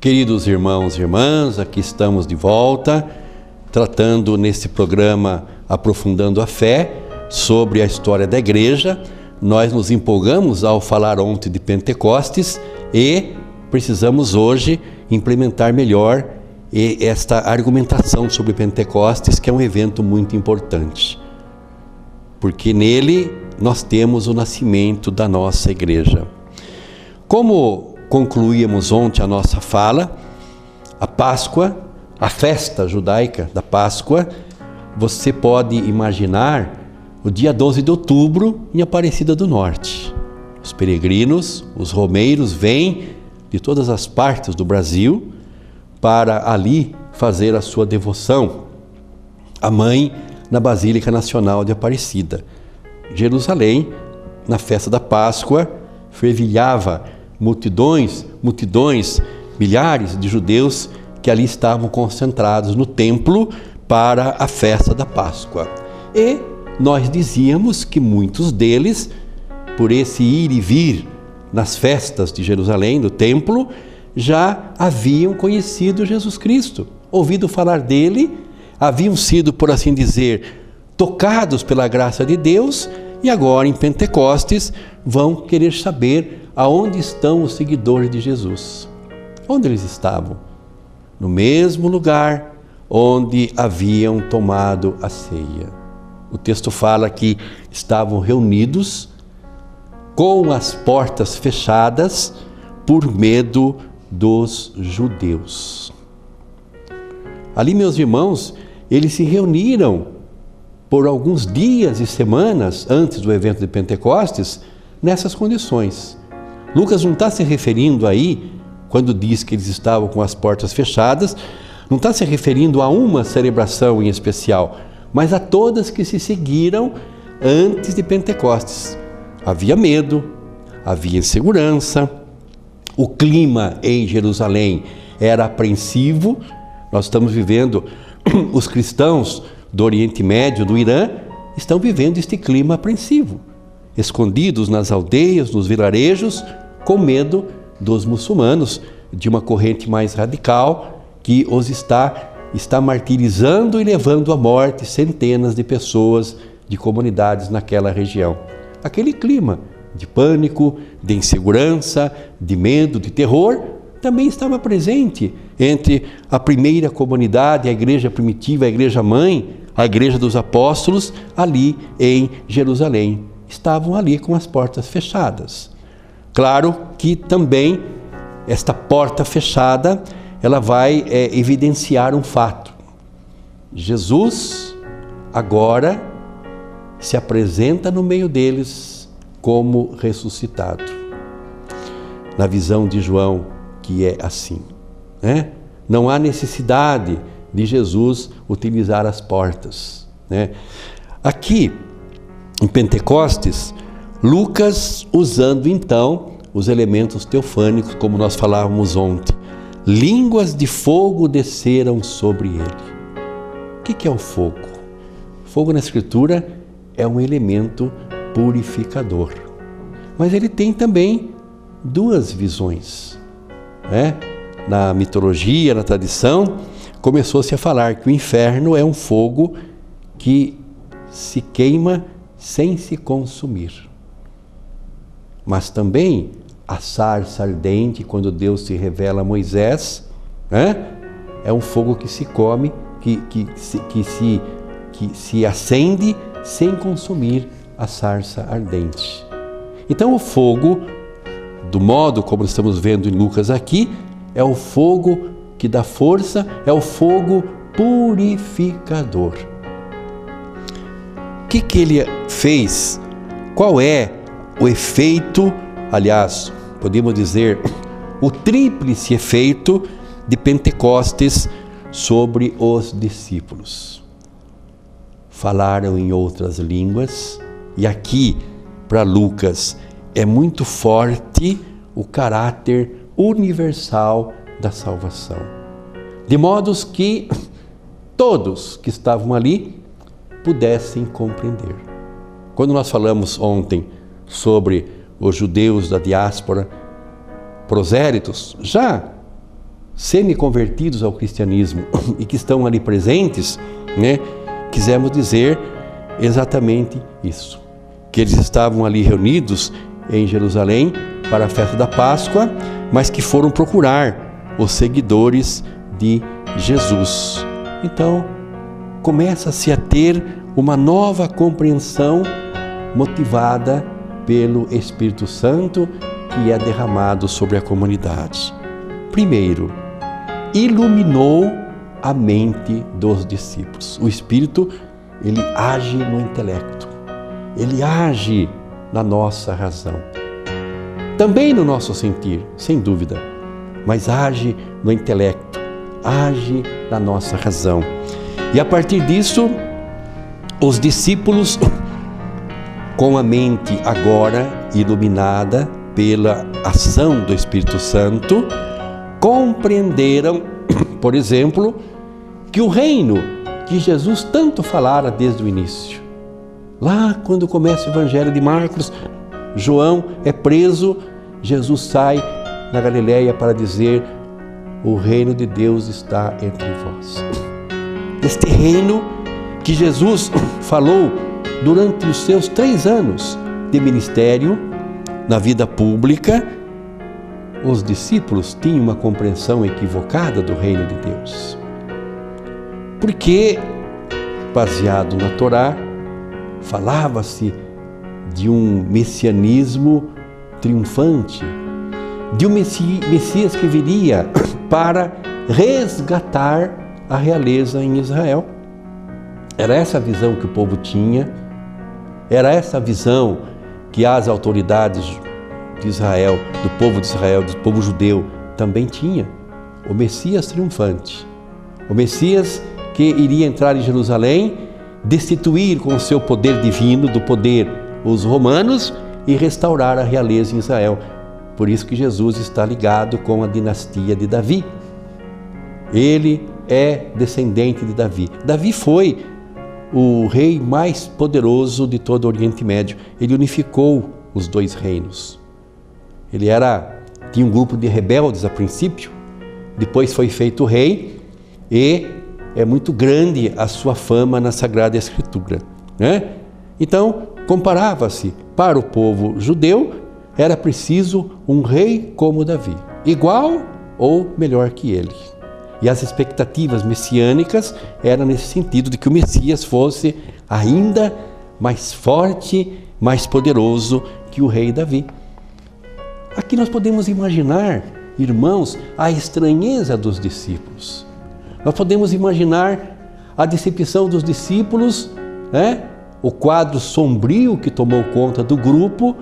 Queridos irmãos e irmãs, aqui estamos de volta, tratando nesse programa Aprofundando a Fé, sobre a história da igreja. Nós nos empolgamos ao falar ontem de Pentecostes e precisamos hoje implementar melhor esta argumentação sobre Pentecostes, que é um evento muito importante, porque nele nós temos o nascimento da nossa igreja. Como concluímos ontem a nossa fala, a Páscoa, a festa judaica da Páscoa, você pode imaginar o dia 12 de outubro em Aparecida do Norte. Os peregrinos, os romeiros vêm de todas as partes do Brasil para ali fazer a sua devoção à Mãe na Basílica Nacional de Aparecida. Jerusalém, na festa da Páscoa, fervilhava multidões, milhares de judeus que ali estavam concentrados no templo para a festa da Páscoa. E nós dizíamos que muitos deles, por esse ir e vir nas festas de Jerusalém, no templo, já haviam conhecido Jesus Cristo, ouvido falar dele, haviam sido, por assim dizer, tocados pela graça de Deus, e agora em Pentecostes vão querer saber aonde estão os seguidores de Jesus. Onde eles estavam? No mesmo lugar onde haviam tomado a ceia. O texto fala que estavam reunidos com as portas fechadas por medo dos judeus. Ali, meus irmãos, eles se reuniram por alguns dias e semanas antes do evento de Pentecostes, nessas condições. Lucas não está se referindo aí, quando diz que eles estavam com as portas fechadas, não está se referindo a uma celebração em especial, mas a todas que se seguiram antes de Pentecostes. Havia medo, havia insegurança, o clima em Jerusalém era apreensivo. Nós estamos vivendo, os cristãos do Oriente Médio, do Irã, estão vivendo este clima apreensivo, escondidos nas aldeias, nos vilarejos, com medo dos muçulmanos, de uma corrente mais radical que os está martirizando e levando à morte centenas de pessoas, de comunidades naquela região. Aquele clima de pânico, de insegurança, de medo, de terror, também estava presente entre a primeira comunidade, a igreja primitiva, a igreja mãe, a igreja dos apóstolos, ali em Jerusalém. Estavam ali com as portas fechadas. Claro que também esta porta fechada, ela vai evidenciar um fato. Jesus agora se apresenta no meio deles como ressuscitado. Na visão de João, que é assim, né? Não há necessidade de Jesus utilizar as portas, né? Aqui, em Pentecostes, Lucas usando então os elementos teofânicos, como nós falávamos ontem. Línguas de fogo desceram sobre ele. O que é o fogo? Fogo na Escritura é um elemento purificador. Mas ele tem também duas visões, né? Na mitologia, na tradição, começou-se a falar que o inferno é um fogo que se queima sem se consumir. Mas também a sarça ardente, quando Deus se revela a Moisés, né? É um fogo que se come, que se acende sem consumir a sarça ardente. Então o fogo, do modo como estamos vendo em Lucas aqui, é o fogo que dá força, é o fogo purificador. O que ele fez? Qual é o efeito, aliás, podemos dizer, o tríplice efeito de Pentecostes sobre os discípulos? Falaram em outras línguas, e aqui, para Lucas, é muito forte o caráter universal da salvação. De modo que todos que estavam ali pudessem compreender. Quando nós falamos ontem sobre os judeus da diáspora, prosélitos, já semi-convertidos ao cristianismo e que estão ali presentes, né, quisemos dizer exatamente isso, que eles estavam ali reunidos em Jerusalém para a festa da Páscoa, mas que foram procurar os seguidores de Jesus. Então, começa-se a ter uma nova compreensão motivada pelo Espírito Santo que é derramado sobre a comunidade. Primeiro, iluminou a mente dos discípulos. O Espírito, ele age no intelecto, ele age na nossa razão, também no nosso sentir, sem dúvida, mas age no intelecto, age na nossa razão. E a partir disso, os discípulos, com a mente agora iluminada pela ação do Espírito Santo, compreenderam, por exemplo, que o reino que Jesus tanto falara desde o início, lá quando começa o Evangelho de Marcos, João é preso, Jesus sai na Galileia para dizer: o reino de Deus está entre vós. Este reino que Jesus falou durante os seus 3 anos de ministério, na vida pública, os discípulos tinham uma compreensão equivocada do reino de Deus. Porque, baseado na Torá, falava-se de um messianismo triunfante, de um Messias que viria para resgatar a realeza em Israel. Era essa a visão que o povo tinha, era essa a visão que as autoridades de Israel, do povo de Israel, do povo judeu, também tinha. O Messias triunfante, o Messias que iria entrar em Jerusalém, destituir com o seu poder divino do poder os romanos e restaurar a realeza em Israel. Por isso que Jesus está ligado com a dinastia de Davi. Ele é descendente de Davi. Davi foi o rei mais poderoso de todo o Oriente Médio. Ele unificou os 2 reinos. Ele tinha um grupo de rebeldes a princípio, depois foi feito rei e é muito grande a sua fama na Sagrada Escritura, né? Então, comparava-se para o povo judeu, era preciso um rei como Davi, igual ou melhor que ele. E as expectativas messiânicas eram nesse sentido de que o Messias fosse ainda mais forte, mais poderoso que o rei Davi. Aqui nós podemos imaginar, irmãos, a estranheza dos discípulos. Nós podemos imaginar a decepção dos discípulos, né? O quadro sombrio que tomou conta do grupo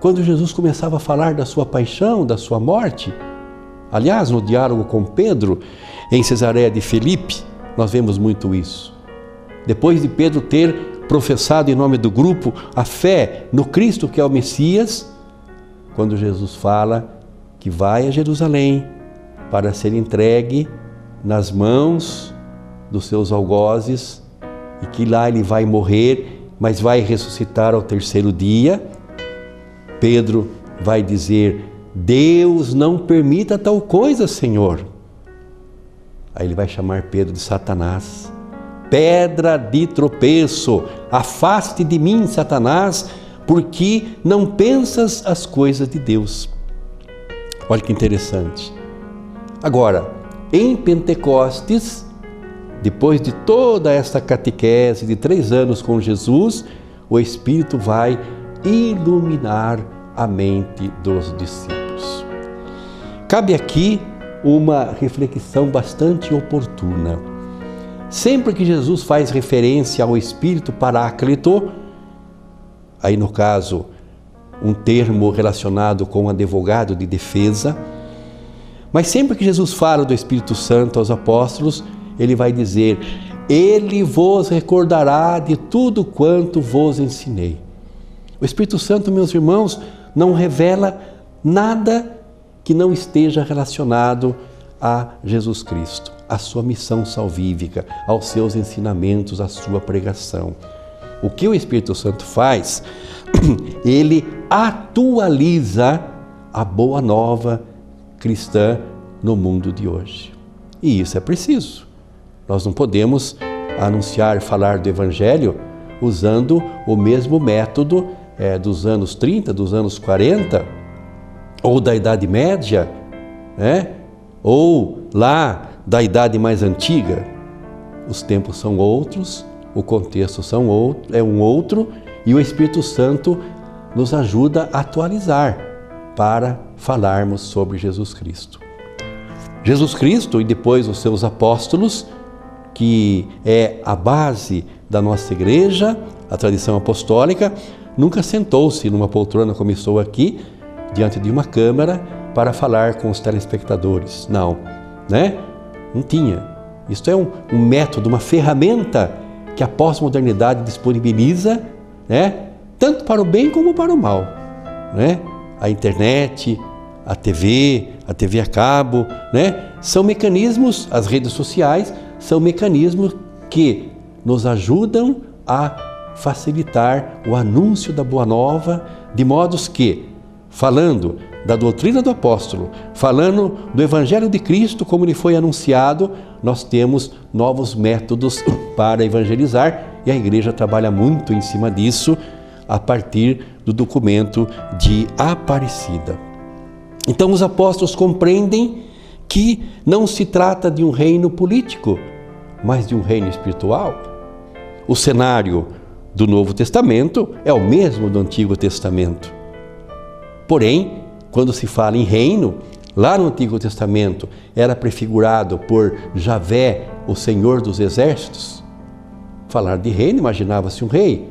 quando Jesus começava a falar da sua paixão, da sua morte. Aliás, no diálogo com Pedro, em Cesareia de Filipe, nós vemos muito isso. Depois de Pedro ter professado em nome do grupo a fé no Cristo que é o Messias, quando Jesus fala que vai a Jerusalém para ser entregue nas mãos dos seus algozes e que lá ele vai morrer, mas vai ressuscitar ao 3º dia, Pedro vai dizer: Deus não permita tal coisa, Senhor. Aí ele vai chamar Pedro de Satanás. Pedra de tropeço, afaste de mim, Satanás, porque não pensas as coisas de Deus. Olha que interessante. Agora, em Pentecostes, depois de toda esta catequese de 3 anos com Jesus, o Espírito vai iluminar a mente dos discípulos. Cabe aqui uma reflexão bastante oportuna. Sempre que Jesus faz referência ao Espírito Paráclito, aí no caso, um termo relacionado com advogado de defesa, mas sempre que Jesus fala do Espírito Santo aos apóstolos, ele vai dizer: Ele vos recordará de tudo quanto vos ensinei. O Espírito Santo, meus irmãos, não revela nada que não esteja relacionado a Jesus Cristo, à sua missão salvífica, aos seus ensinamentos, à sua pregação. O que o Espírito Santo faz? Ele atualiza a boa nova cristã no mundo de hoje. E isso é preciso. Nós não podemos anunciar, falar do Evangelho usando o mesmo método dos anos 30, dos anos 40, ou da Idade Média, ou lá da Idade mais antiga. Os tempos são outros, o contexto é um outro, e o Espírito Santo nos ajuda a atualizar para falarmos sobre Jesus Cristo. Jesus Cristo e depois os seus apóstolos, que é a base da nossa igreja, a tradição apostólica, nunca sentou-se numa poltrona como estou aqui, diante de uma câmera, para falar com os telespectadores. Não, Não tinha. Isto é um método, uma ferramenta que a pós-modernidade disponibiliza, tanto para o bem como para o mal. A internet, a TV a cabo, são mecanismos, as redes sociais, são mecanismos que nos ajudam a facilitar o anúncio da Boa Nova, de modos que, falando da doutrina do apóstolo, falando do Evangelho de Cristo como ele foi anunciado, nós temos novos métodos para evangelizar, e a igreja trabalha muito em cima disso a partir do documento de Aparecida. Então os apóstolos compreendem que não se trata de um reino político, mas de um reino espiritual. O cenário do Novo Testamento é o mesmo do Antigo Testamento. Porém, quando se fala em reino, lá no Antigo Testamento era prefigurado por Javé, o Senhor dos Exércitos. Falar de reino, imaginava-se um rei,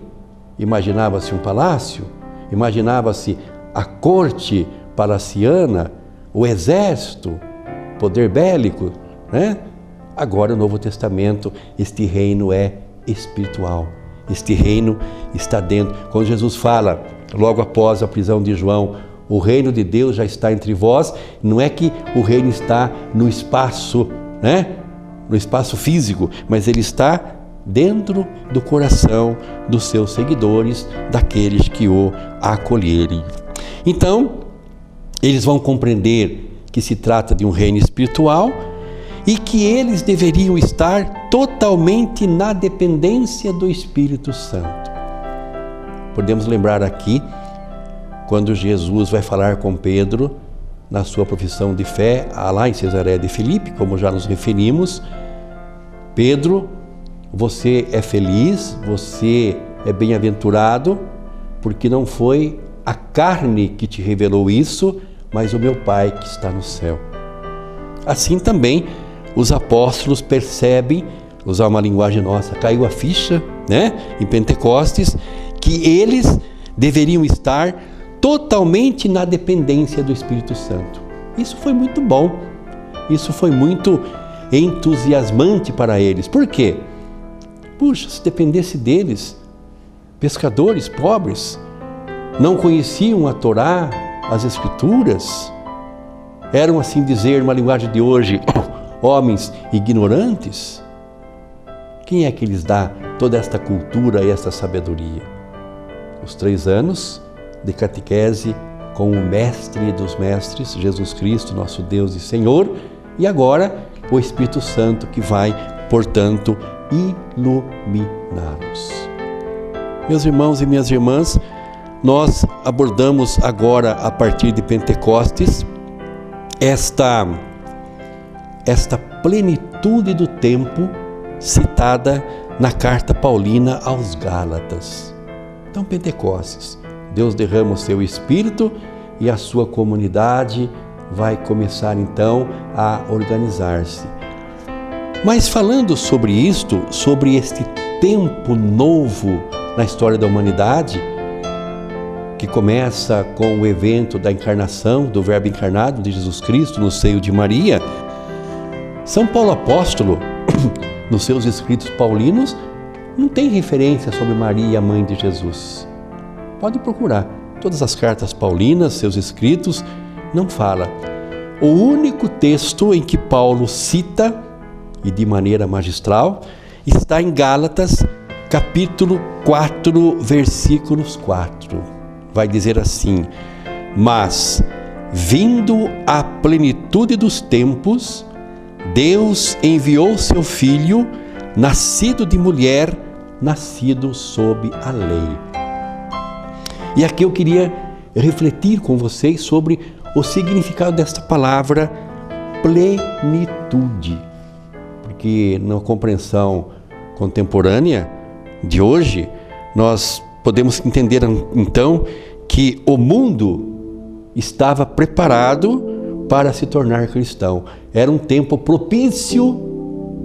imaginava-se um palácio, imaginava-se a corte palaciana, o exército, poder bélico, Agora, no Novo Testamento, este reino é espiritual. Este reino está dentro. Quando Jesus fala, logo após a prisão de João, o reino de Deus já está entre vós, não é que o reino está no espaço, no espaço físico, mas ele está dentro do coração dos seus seguidores, daqueles que o acolherem. Então, eles vão compreender que se trata de um reino espiritual e que eles deveriam estar totalmente na dependência do Espírito Santo. Podemos lembrar aqui, quando Jesus vai falar com Pedro, na sua profissão de fé, lá em Cesareia de Filipe, como já nos referimos, Pedro, você é feliz, você é bem-aventurado, porque não foi a carne que te revelou isso, mas o meu Pai que está no céu. Assim também os apóstolos percebem, usar uma linguagem nossa, caiu a ficha, em Pentecostes, que eles deveriam estar totalmente na dependência do Espírito Santo. Isso foi muito bom, isso foi muito entusiasmante para eles. Por quê? Puxa, se dependesse deles, pescadores pobres, não conheciam a Torá, as Escrituras, eram, assim dizer, uma linguagem de hoje, homens ignorantes. Quem é que lhes dá toda esta cultura e esta sabedoria? Os 3 anos de catequese com o mestre dos mestres, Jesus Cristo, nosso Deus e Senhor, e agora o Espírito Santo que vai, portanto, iluminá-los. Meus irmãos e minhas irmãs, nós abordamos agora, a partir de Pentecostes, esta plenitude do tempo citada na carta paulina aos Gálatas. Então, Pentecostes, Deus derrama o seu Espírito e a sua comunidade vai começar então a organizar-se. Mas falando sobre isto, sobre este tempo novo na história da humanidade, que começa com o evento da encarnação, do Verbo encarnado de Jesus Cristo no seio de Maria, São Paulo apóstolo, nos seus escritos paulinos, não tem referência sobre Maria, mãe de Jesus. Pode procurar. Todas as cartas paulinas, seus escritos, não fala. O único texto em que Paulo cita, e de maneira magistral, está em Gálatas, capítulo 4, versículos 4. Vai dizer assim: mas vindo à plenitude dos tempos, Deus enviou seu Filho, nascido de mulher, nascido sob a lei. E aqui eu queria refletir com vocês sobre o significado desta palavra plenitude. Porque na compreensão contemporânea de hoje, nós podemos entender então que o mundo estava preparado para se tornar cristão. Era um tempo propício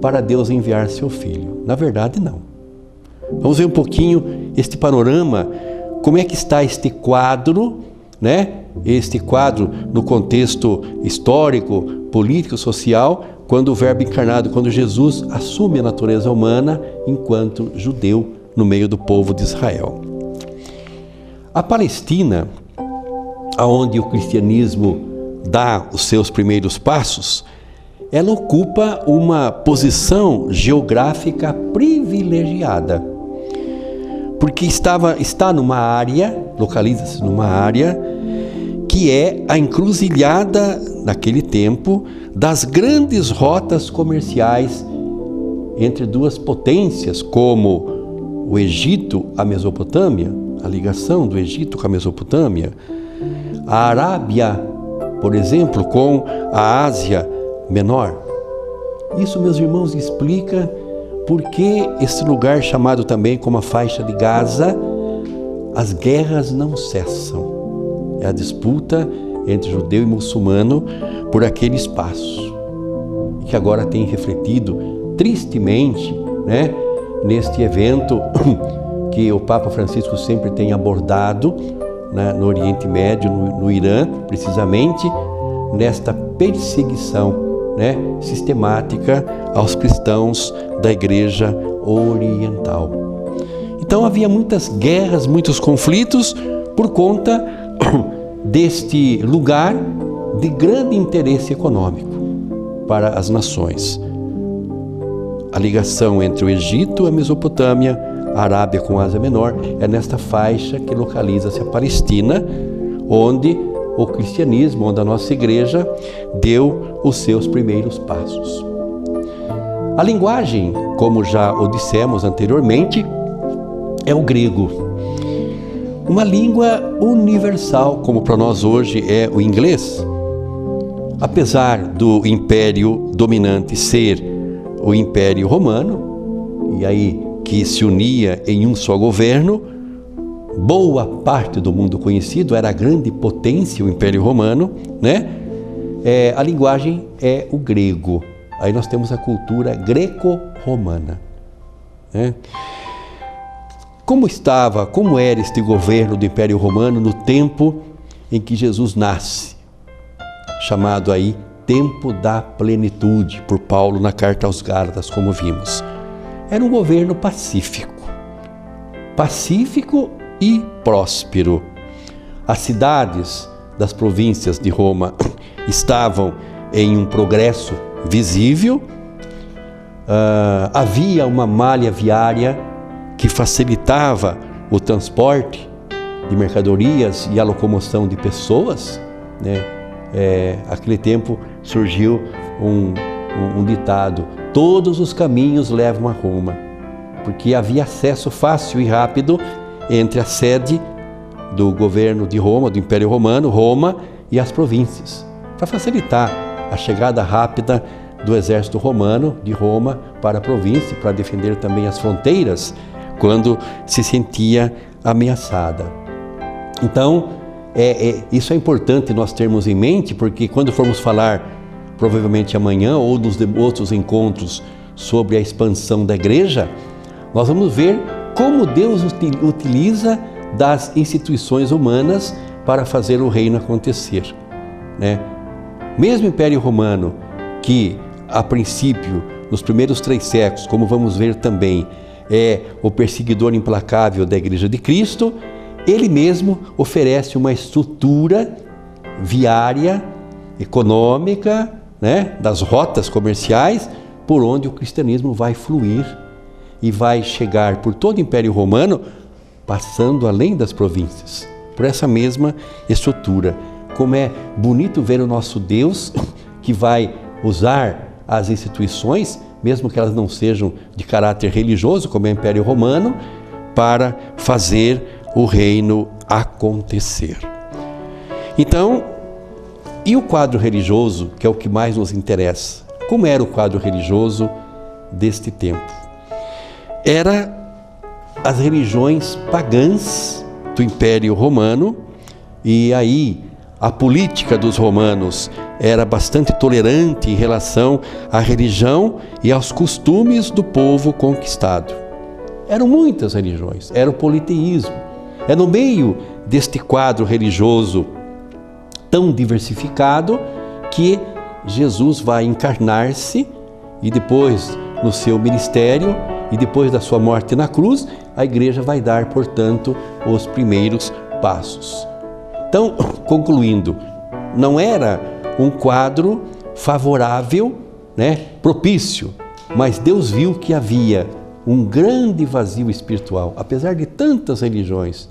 para Deus enviar seu Filho. Na verdade, não. Vamos ver um pouquinho este panorama, como é que está este quadro, né? Este quadro no contexto histórico, político, social, quando o Verbo encarnado, quando Jesus assume a natureza humana enquanto judeu no meio do povo de Israel. A Palestina, aonde o cristianismo dá os seus primeiros passos, ela ocupa uma posição geográfica privilegiada, porque está numa área, localiza-se numa área que é a encruzilhada naquele tempo das grandes rotas comerciais entre duas potências, como o Egito, a Mesopotâmia, a ligação do Egito com a Mesopotâmia, a Arábia, por exemplo, com a Ásia Menor. Isso, meus irmãos, explica por que esse lugar, chamado também como a faixa de Gaza, as guerras não cessam. É a disputa entre judeu e muçulmano por aquele espaço, que agora tem refletido tristemente, né, neste evento que o Papa Francisco sempre tem abordado, né, no Oriente Médio, no Irã, precisamente nesta perseguição, né, sistemática aos cristãos da Igreja Oriental. Então havia muitas guerras, muitos conflitos por conta deste lugar de grande interesse econômico para as nações. A ligação entre o Egito, a Mesopotâmia, a Arábia com a Ásia Menor, é nesta faixa que localiza-se a Palestina, onde o cristianismo, onde a nossa igreja deu os seus primeiros passos. A linguagem, como já o dissemos anteriormente, é o grego. Uma língua universal, como para nós hoje é o inglês. Apesar do império dominante ser o Império Romano, e aí que se unia em um só governo, boa parte do mundo conhecido era a grande potência, o Império Romano, né? A linguagem é o grego. Aí nós temos a cultura greco-romana, né? Como era este governo do Império Romano no tempo em que Jesus nasce? Chamado aí tempo da plenitude, por Paulo na carta aos Gálatas, como vimos. Era um governo pacífico e próspero. As cidades das províncias de Roma estavam em um progresso visível, havia uma malha viária que facilitava o transporte de mercadorias e a locomoção de pessoas, né? Aquele tempo surgiu um ditado: todos os caminhos levam a Roma, porque havia acesso fácil e rápido entre a sede do governo de Roma, do Império Romano, Roma, e as províncias, para facilitar a chegada rápida do exército romano de Roma para a província, para defender também as fronteiras quando se sentia ameaçada. Então, isso é importante nós termos em mente, porque quando formos falar, provavelmente amanhã ou nos outros encontros sobre a expansão da igreja, nós vamos ver como Deus utiliza das instituições humanas para fazer o reino acontecer, né? Mesmo o Império Romano, que a princípio, nos primeiros 3 séculos, como vamos ver também, é o perseguidor implacável da Igreja de Cristo, ele mesmo oferece uma estrutura viária, econômica, né, das rotas comerciais, por onde o cristianismo vai fluir e vai chegar por todo o Império Romano, passando além das províncias, por essa mesma estrutura. como é bonito ver o nosso Deus que vai usar as instituições, mesmo que elas não sejam de caráter religioso, como é o Império Romano, para fazer o reino acontecer. Então, e o quadro religioso, que é o que mais nos interessa? Como era o quadro religioso deste tempo? Era as religiões pagãs do Império Romano, e aí a política dos romanos era bastante tolerante em relação à religião e aos costumes do povo conquistado. Eram muitas religiões, era o politeísmo. É no meio deste quadro religioso tão diversificado que Jesus vai encarnar-se e depois no seu ministério e depois da sua morte na cruz, a igreja vai dar, portanto, os primeiros passos. Então, concluindo, não era um quadro favorável, propício, mas Deus viu que havia um grande vazio espiritual, apesar de tantas religiões.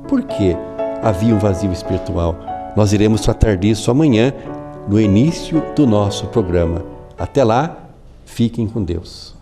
Por que havia um vazio espiritual? Nós iremos tratar disso amanhã, no início do nosso programa. Até lá, fiquem com Deus.